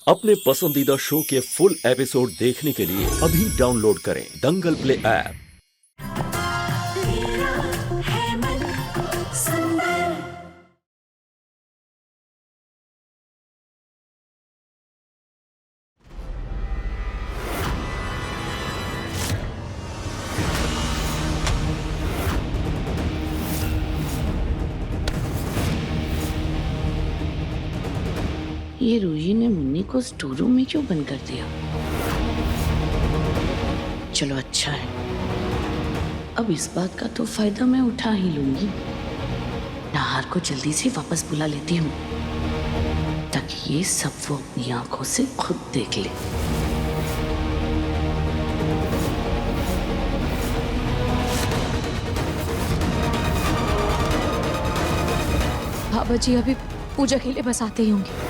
अपने पसंदीदा शो के फुल एपिसोड देखने के लिए अभी डाउनलोड करें दंगल प्ले ऐप। ये रूही ने मुन्नी को स्टोर रूम में क्यों बंद कर दिया? चलो अच्छा है, अब इस बात का तो फायदा मैं उठा ही लूंगी। नाहर को जल्दी से वापस बुला लेती हूँ ताकि ये सब वो अपनी आंखों से खुद देख ले। बाबा जी अभी पूजा के लिए बस आते ही होंगे।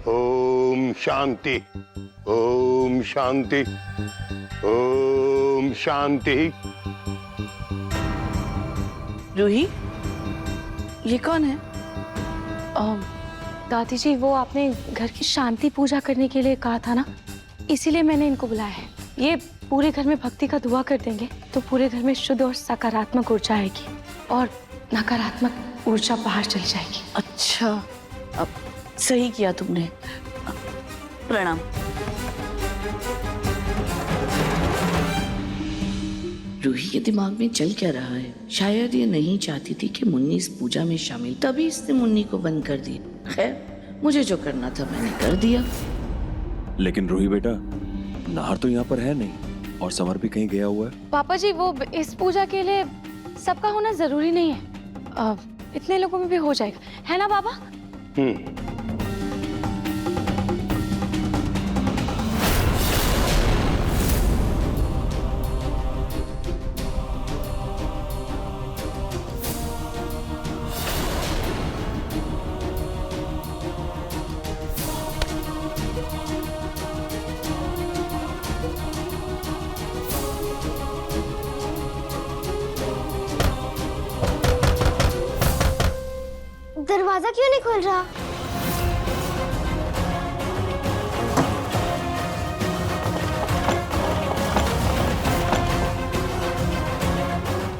ओम शांति, ओम शांति, ओम शांति। रूही, ये कौन है? दादी जी, वो आपने घर की शांति पूजा करने के लिए कहा था ना, इसीलिए मैंने इनको बुलाया है। ये पूरे घर में भक्ति का दुआ कर देंगे तो पूरे घर में शुद्ध और सकारात्मक ऊर्जा आएगी और नकारात्मक ऊर्जा बाहर चली जाएगी। अच्छा, अब सही किया तुमने। प्रणाम। रूही के दिमाग में चल क्या रहा है? शायद ये नहीं चाहती थी कि मुन्नी इस पूजा में शामिल, तभी इसने मुन्नी को बंद कर दिया। खैर, मुझे जो करना था मैंने कर दिया। लेकिन रूही बेटा, नाहर तो यहाँ पर है नहीं और समर भी कहीं गया हुआ है। पापा जी, वो इस पूजा के लिए सबका होना जरूरी नहीं है। इतने लोगों में भी हो जाएगा, है ना बाबा? दरवाजा क्यों नहीं खुल रहा?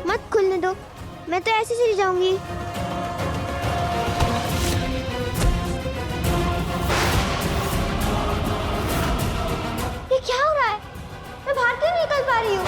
मत खुलने दो, मैं तो ऐसे चली जाऊंगी। ये क्या हो रहा है? मैं बाहर क्यों नहीं निकल पा रही हूँ?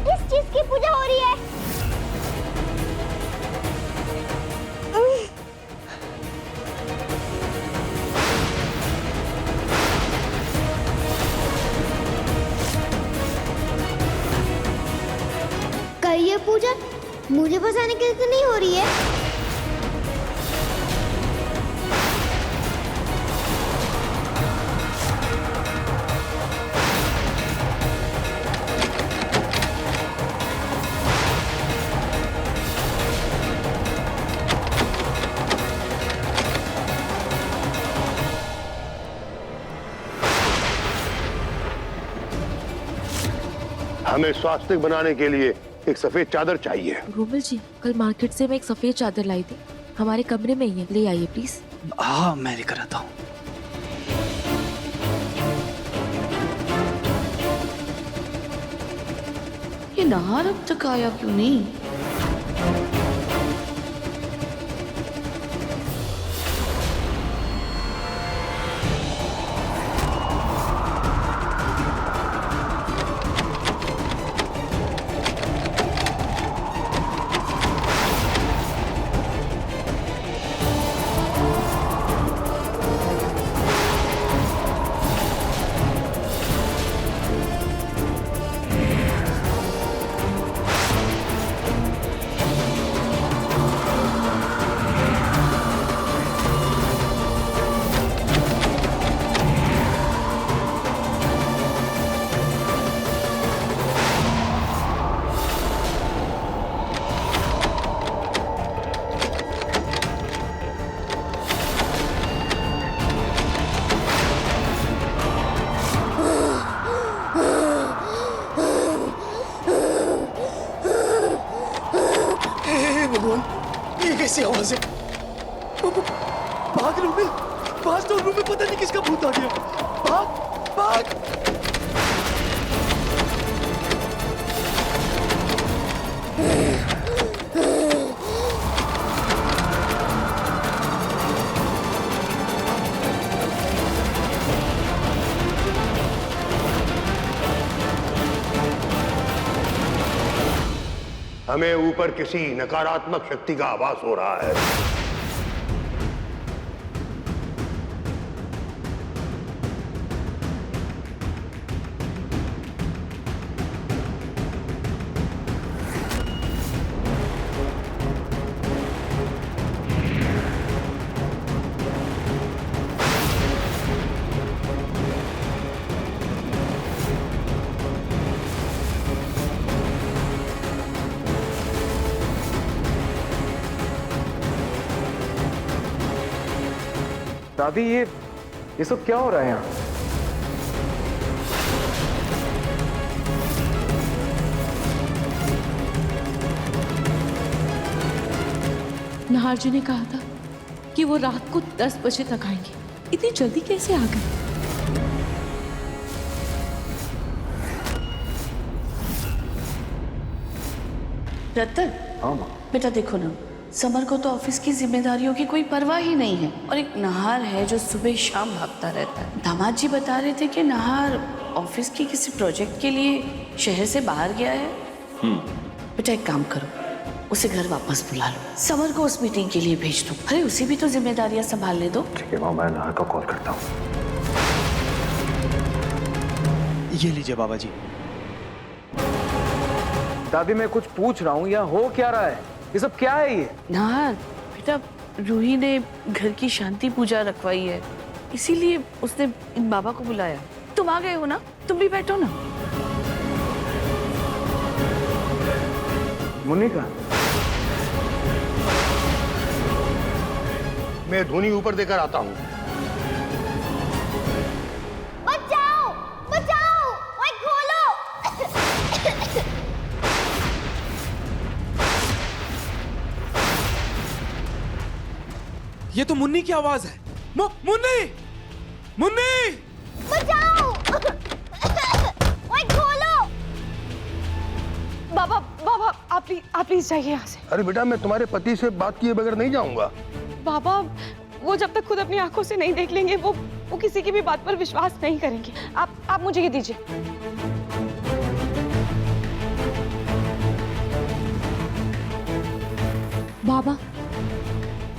किस चीज की पूजा हो रही है? कहीं ये पूजा मुझे फंसाने के लिए तो नहीं हो रही है? हमें स्वास्तिक बनाने के लिए एक सफेद चादर चाहिए। गोविल जी, कल मार्केट से मैं एक सफेद चादर लाई थी, हमारे कमरे में ही है, ले आइए प्लीज। हाँ, मैं लेकर आता हूँ। ये नाहर अब तक आया क्यों नहीं? किसका भूत आ गया? भाग भाग। हमें ऊपर किसी नकारात्मक शक्ति का आभास हो रहा है। दादी ये सब क्या हो रहा है यहाँ? नाहर जी ने कहा था कि वो रात को 10 बजे तक आएंगे। इतनी जल्दी कैसे आ गए? रतन, हाँ माँ। बेटा देखो ना, समर को तो ऑफिस की जिम्मेदारियों की कोई परवाह ही नहीं है और एक नाहर है जो सुबह शाम भागता रहता है। दामाद जी बता रहे थे कि नाहर ऑफिस की किसी प्रोजेक्ट के लिए शहर से बाहर गया है। बेटा एक काम करो, उसे घर वापस बुला लो, समर को उस मीटिंग के लिए भेज दो। अरे उसे भी तो जिम्मेदारियां संभालने दो। ठीक है माँ, मैं नाहर को कॉल करता हूँ। ये लीजिए बाबा जी। दादी मैं कुछ पूछ रहा हूँ, यहाँ हो क्या रहा है? ये सब क्या है ये? नाहर बेटा, रूही ने घर की शांति पूजा रखवाई है, इसीलिए उसने इन बाबा को बुलाया। तुम आ गए हो ना, तुम भी बैठो ना। मुन्नी का मैं धुनी ऊपर देकर आता हूँ। बचाओ बचाओ, ओए खोलो। ये तो मुन्नी की आवाज है। मुन्नी मुन्नी बचाओ। ओए खोलो। बाबा बाबा आप प्लीज जाइए यहाँ से। अरे बेटा, मैं तुम्हारे पति से बात किए बगैर नहीं जाऊंगा। बाबा वो जब तक खुद अपनी आंखों से नहीं देख लेंगे वो किसी की भी बात पर विश्वास नहीं करेंगे। आप मुझे ये दीजिए। बाबा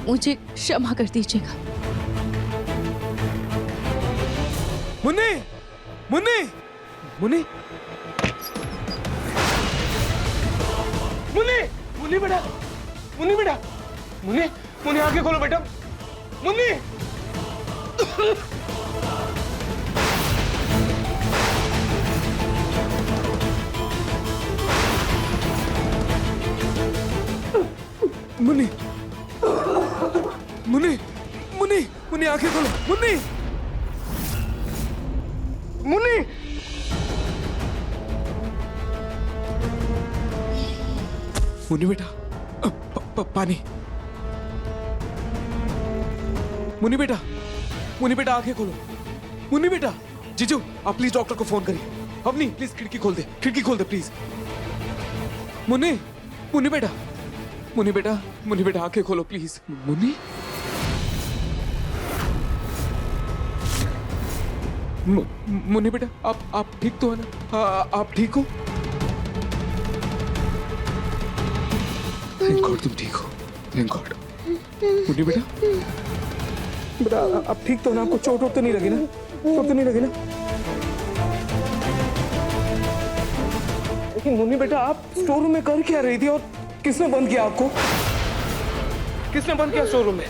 मुझे क्षमा कर दीजिएगा। मुन्नी मुन्नी मुन्नी मुन्नी मुन्नी बेटा, मुन्नी बेटा, मुन्नी मुन्नी आंखें खोलो बेटा, मुन्नी। मुन्नी मुन्नी मुन्नी मुन्नी आंखें खोलो, मुन्नी मुन्नी। मुन्नी बेटा, पानी। मुन्नी बेटा, मुन्नी बेटा आंखें खोलो। मुन्नी बेटा, जीजू आप प्लीज डॉक्टर को फोन करिए। अवनी प्लीज खिड़की खोल दे, खिड़की खोल दे प्लीज। मुन्नी मुन्नी बेटा, मुन्नी बेटा, मुन्नी बेटा आंखें खोलो प्लीज। मुन्नी मुन्नी बेटा, आप ठीक तो है ना? आप ठीक हो? थैंक गॉड तुम ठीक हो, थैंक गॉड। मुन्नी बेटा, बेटा आप ठीक तो ना? आपको चोट तो नहीं लगी ना? चोट तो नहीं लगी ना? लेकिन मुन्नी बेटा आप स्टोर रूम में कर क्या रही थी और किसने बंद किया आपको? किसने बंद किया स्टोर रूम में?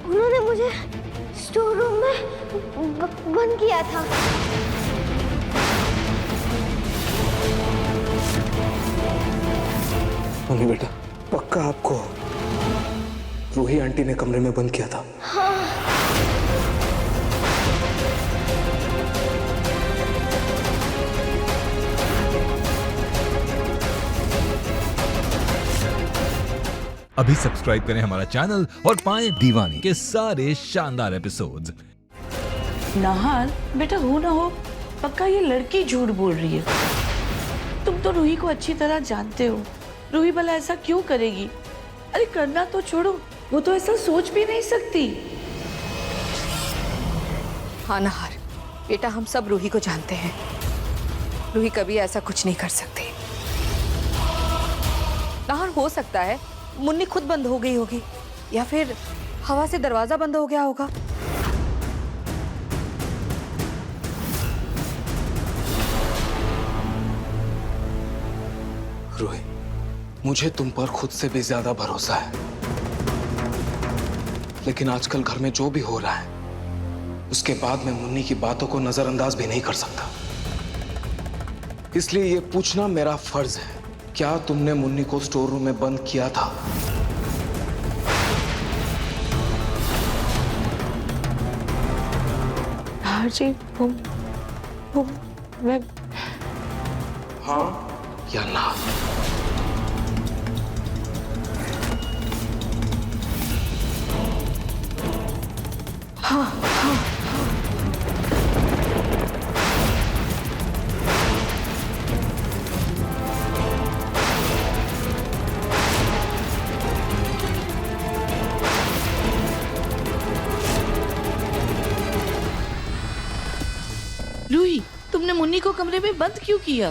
उन्होंने मुझे स्टोर रूम में बंद किया था। मम्मी बेटा पक्का आपको रूही आंटी ने कमरे में बंद किया था? हाँ। अभी सब्सक्राइब करें हमारा चैनल और पाएं दीवानी के सारे शानदार एपिसोड्स। नाहार बेटा, हो ना हो पक्का ये लड़की झूठ बोल रही है। तुम तो रूही को अच्छी तरह जानते हो। रूही भला ऐसा क्यों करेगी? अरे करना तो छोड़ो, वो तो ऐसा सोच भी नहीं सकती। हाँ नाहार बेटा, हम सब रूही को जानते हैं। रूही कभी ऐसा कुछ नहीं कर सकती। नाहार, हो सकता है मुन्नी खुद बंद हो गई होगी या फिर हवा से दरवाजा बंद हो गया होगा। रूही, मुझे तुम पर खुद से भी ज्यादा भरोसा है, लेकिन आजकल घर में जो भी हो रहा है उसके बाद मैं मुन्नी की बातों को नजरअंदाज भी नहीं कर सकता। इसलिए ये पूछना मेरा फर्ज है, क्या तुमने मुन्नी को स्टोर रूम में बंद किया था? नाहार जी, वो मैं हाँ या ना? रूही, तुमने मुन्नी को कमरे में बंद क्यों किया?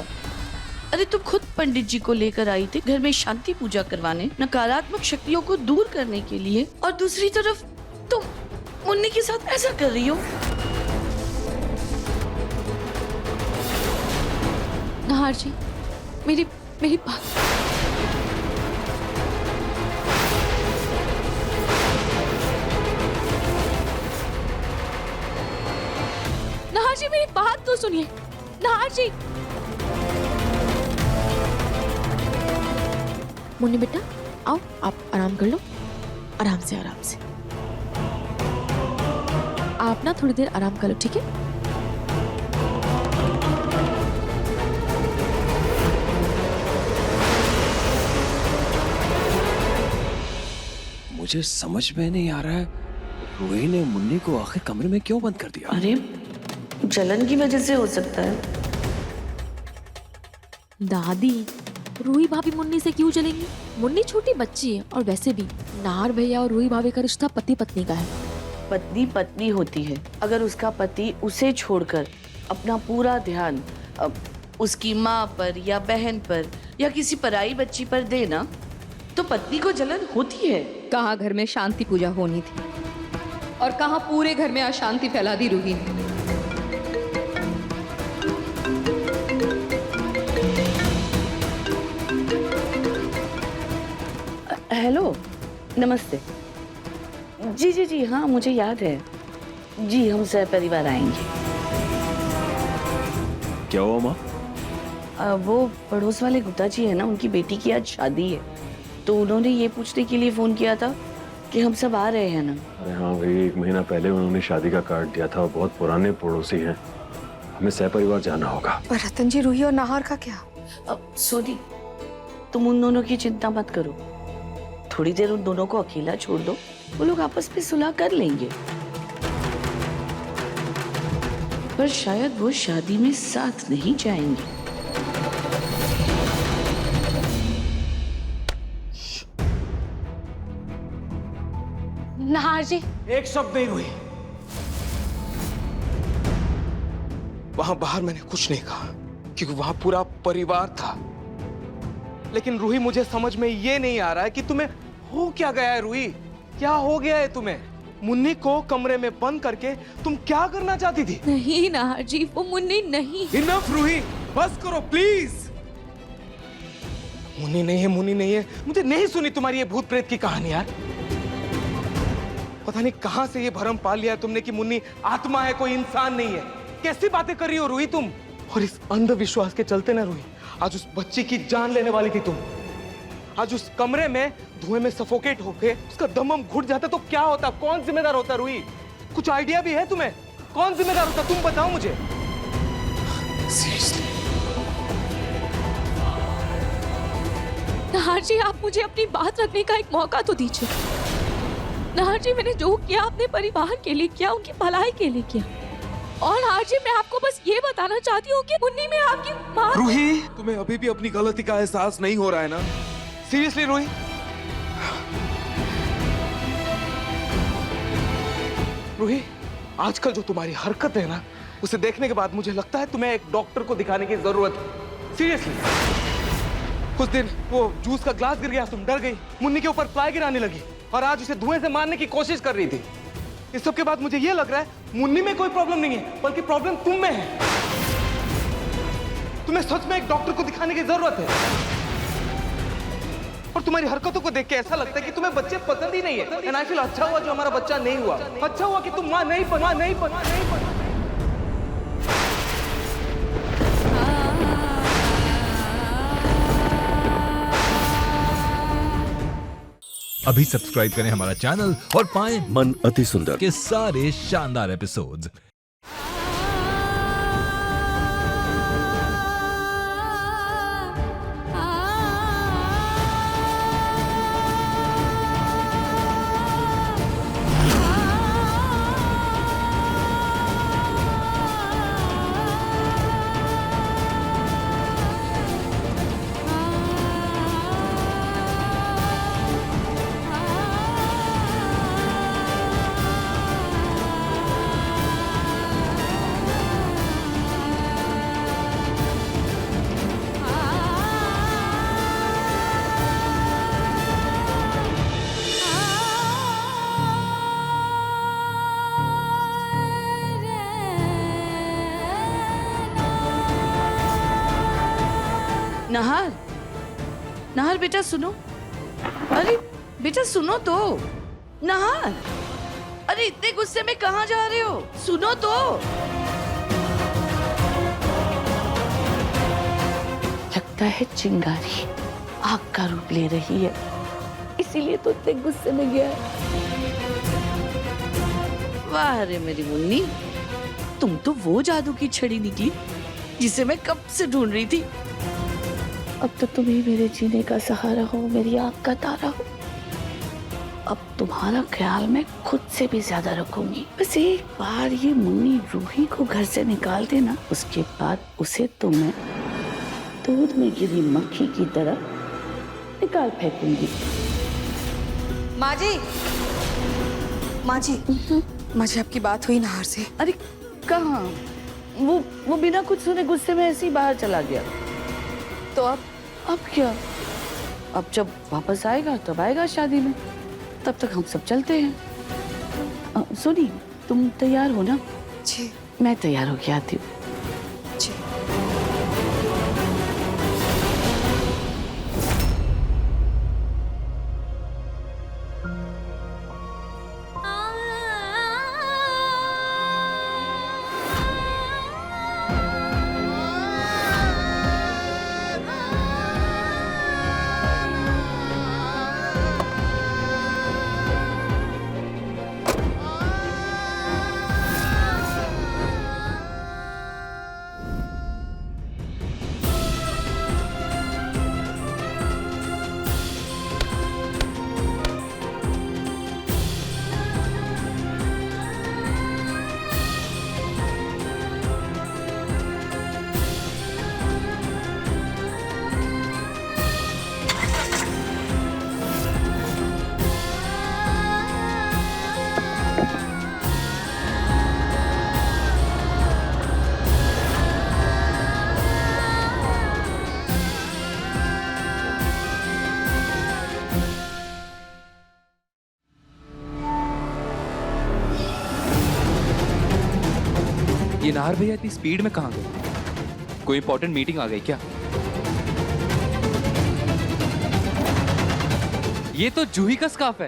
अरे तुम खुद पंडित जी को लेकर आई थी घर में शांति पूजा करवाने, नकारात्मक शक्तियों को दूर करने के लिए, और दूसरी तरफ तुम मुन्नी के साथ ऐसा कर रही हो। नाहार जी, मेरी बात। नाहार जी, मेरी बात तो सुनिए। नाहार जी, मुन्नी बेटा आओ, आप आराम कर लो, आराम से आराम से। आप ना थोड़ी देर आराम कर लो, ठीक है? मुझे समझ में नहीं आ रहा है, रूही ने मुन्नी को आखिर कमरे में क्यों बंद कर दिया? अरे जलन की वजह से हो सकता है। दादी, रूही भाभी मुन्नी से क्यों चलेंगी? मुन्नी छोटी बच्ची है, और वैसे भी नाहार भैया और रूही भाभी का रिश्ता पति पत्नी का है। पत्नी पत्नी होती है। अगर उसका पति उसे छोड़कर अपना पूरा ध्यान उसकी माँ पर या बहन पर या किसी पराई बच्ची पर दे ना, तो पत्नी को जलन होती है। कहाँ घर में शांति पूजा होनी थी और कहाँ पूरे घर में अशांति फैला दी रूही ने। हेलो, नमस्ते। जी जी जी, हाँ मुझे याद है जी, हम सहपरिवार आएंगे। क्या हुआ माँ? वो पड़ोस वाले गुप्ता जी है ना, उनकी बेटी की आज शादी है, तो उन्होंने ये पूछने के लिए फोन किया था कि हम सब आ रहे हैं ना। अरे हाँ भाई, 1 महीना पहले उन्होंने शादी का कार्ड दिया था, बहुत पुराने पड़ोसी हैं, हमें सहपरिवार जाना होगा। पर रतन जी, रूही और नाहार का क्या? सोनी, तुम उन दोनों की चिंता मत करो, थोड़ी देर उन दोनों को अकेला छोड़ दो, वो लोग आपस में सुलह कर लेंगे। पर शायद वो शादी में साथ नहीं जाएंगे। नाहार जी, एक शब्द नहीं हुई। वहां बाहर मैंने कुछ नहीं कहा क्योंकि वहां पूरा परिवार था, लेकिन रूही, मुझे समझ में ये नहीं आ रहा है कि तुम्हें हो क्या गया है। रूही, क्या हो गया है तुम्हें? मुन्नी को कमरे में बंद करके तुम क्या करना चाहती थी? नहीं नाहार जी, वो मुन्नी नहीं। इनफ रूही, बस करो प्लीज। मुन्नी नहीं है, मुन्नी नहीं है, मुझे नहीं सुनी तुम्हारी ये भूत प्रेत की कहानी यार। पता नहीं कहां से ये भरम पाल लिया तुमने कि मुन्नी आत्मा है, कोई इंसान नहीं है। कैसी बातें कर रही हो रूही तुम? और इस अंधविश्वास के चलते ना रूही, आज उस बच्ची की जान लेने वाली थी तुम। आज उस कमरे में धुएं में सफोकेट होके उसका दम घुट जाता तो क्या होता? कौन जिम्मेदार होता रूही? कुछ आइडिया भी है तुम्हें? कौन जिम्मेदार होता? तुम बताओ मुझे। नाहर जी, आप मुझे अपनी बात रखने का एक मौका तो दीजिए। नाहर जी, मैंने जो किया अपने परिवार के लिए किया, उनकी भलाई के लिए किया। और नाहर जी, मैं आपको बस ये बताना चाहती हूँ कि मुन्नी में आपकी माँ। रूही, तुम्हें अभी भी अपनी गलती का एहसास नहीं हो रहा है ना? सीरियसली रूही? रूही, आजकल जो तुम्हारी हरकत है ना, उसे देखने के बाद मुझे लगता है तुम्हें एक डॉक्टर को दिखाने की जरूरत है। सीरियसली। कुछ दिन वो जूस का ग्लास गिर गया, तुम डर गई, मुन्नी के ऊपर प्लाई गिराने लगी और आज उसे धुएं से मारने की कोशिश कर रही थी। इस सब के बाद मुझे ये लग रहा है मुन्नी में कोई प्रॉब्लम नहीं है, बल्कि प्रॉब्लम तुम में है। तुम्हें सच में एक डॉक्टर को दिखाने की जरूरत है। और तुम्हारी हरकतों को देख के ऐसा लगता है कि तुम्हें बच्चे पसंद ही नहीं है। एंड आई फील अच्छा हुआ जो हमारा बच्चा नहीं हुआ। अच्छा हुआ कि तुम मां नहीं बना। अभी सब्सक्राइब करें हमारा चैनल और पाएं मन अति सुंदर के सारे शानदार एपिसोड्स। नाहर, नाहर बेटा सुनो। अरे बेटा सुनो तो। नाहर, अरे इतने गुस्से में कहाँ जा रहे हो? सुनो तो। लगता है चिंगारी आग का रूप ले रही है, इसीलिए तो इतने गुस्से में गया है। वाह रे मेरी मुन्नी, तुम तो वो जादू की छड़ी निकली जिसे मैं कब से ढूंढ रही थी। अब तो तुम ही मेरे जीने का सहारा हो, मेरी आँख का तारा हो। अब तुम्हारा ख्याल मैं खुद से भी ज्यादा रखूंगी। बस एक बार ये मुन्नी रूही को घर से निकाल देना, उसके बाद उसे तो मैं दूध में गिरी मक्खी की तरह निकाल फेंकूंगी। माँ जी, माँ जी, माँ जी आपकी बात हुई नाहर से? अरे कहाँ, वो बिना कुछ सुने गुस्से में ऐसे ही बाहर चला गया। तो अब क्या? अब जब वापस आएगा तब आएगा शादी में, तब तक हम सब चलते हैं। सुनी, तुम तैयार हो ना? जी। मैं तैयार होके आती हूँ। जी। ये नाहर भैया इतनी स्पीड में कहाँ गए? कोई इंपॉर्टेंट मीटिंग आ गई क्या? ये तो जूही का स्कार्फ है।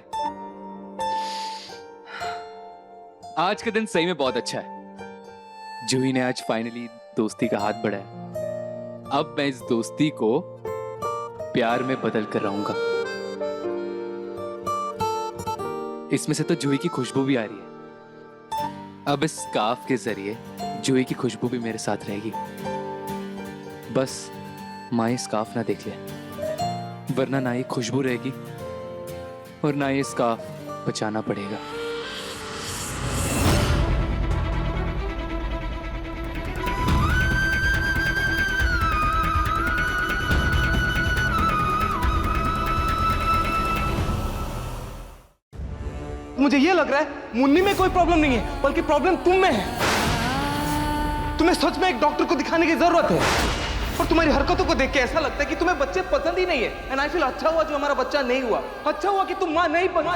आज का दिन सही में बहुत अच्छा है। जूही ने आज फाइनली दोस्ती का हाथ बढ़ाया। अब मैं इस दोस्ती को प्यार में बदल कर रहूंगा। इसमें से तो जूही की खुशबू भी आ रही है। अब इस स्कार्फ के जरिए जूही की खुशबू भी मेरे साथ रहेगी। बस माँ स्कार्फ ना देख ले, वरना ना ये खुशबू रहेगी और ना ये स्कार्फ बचाना पड़ेगा। मुझे ये लग रहा है मुन्नी में कोई प्रॉब्लम नहीं है, बल्कि प्रॉब्लम तुम में है। तुम्हें सच में एक डॉक्टर को दिखाने की जरूरत है। और तुम्हारी हरकतों को देख के ऐसा लगता है कि तुम्हें बच्चे पसंद ही नहीं है। एंड आई फील अच्छा हुआ जो हमारा बच्चा नहीं हुआ। अच्छा हुआ कि तुम मां नहीं बना।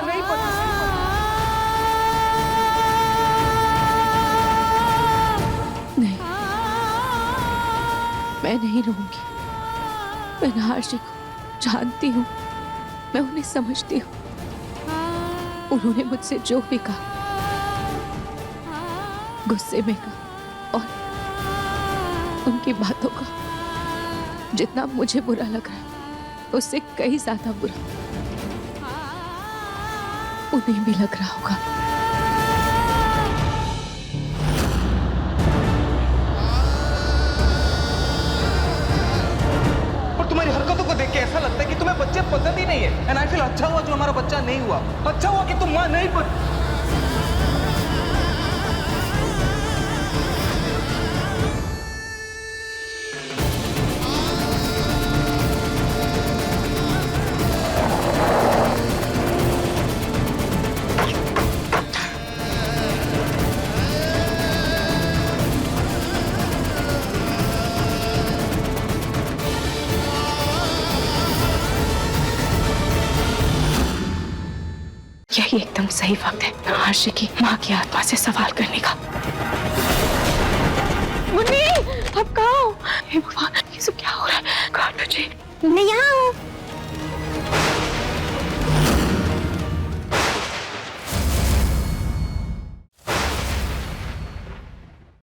नहीं, मैं नहीं रहूंगी। मैं नाहर जी को जानती हूँ, मैं उन्हें समझती हूँ। उन्होंने मुझसे जो भी कहा गुस्से में कहा, और उनकी बातों का जितना मुझे बुरा लग रहा है उससे कहीं ज्यादा बुरा उन्हें भी लग रहा होगा। और तुम्हारी हरकतों को देख के ऐसा लगता है कि तुम्हें बच्चे पसंद ही नहीं है। एंड आई फील अच्छा हुआ जो हमारा बच्चा नहीं हुआ। अच्छा हुआ कि तुम मां नहीं बन। यही एकदम सही वक्त है नाहर जी की माँ की आत्मा से सवाल करने का। मुन्नी, अब कहाँ हो? हे भगवान, ये सब क्या हो रहा है? कहाँ तुझे? नहीं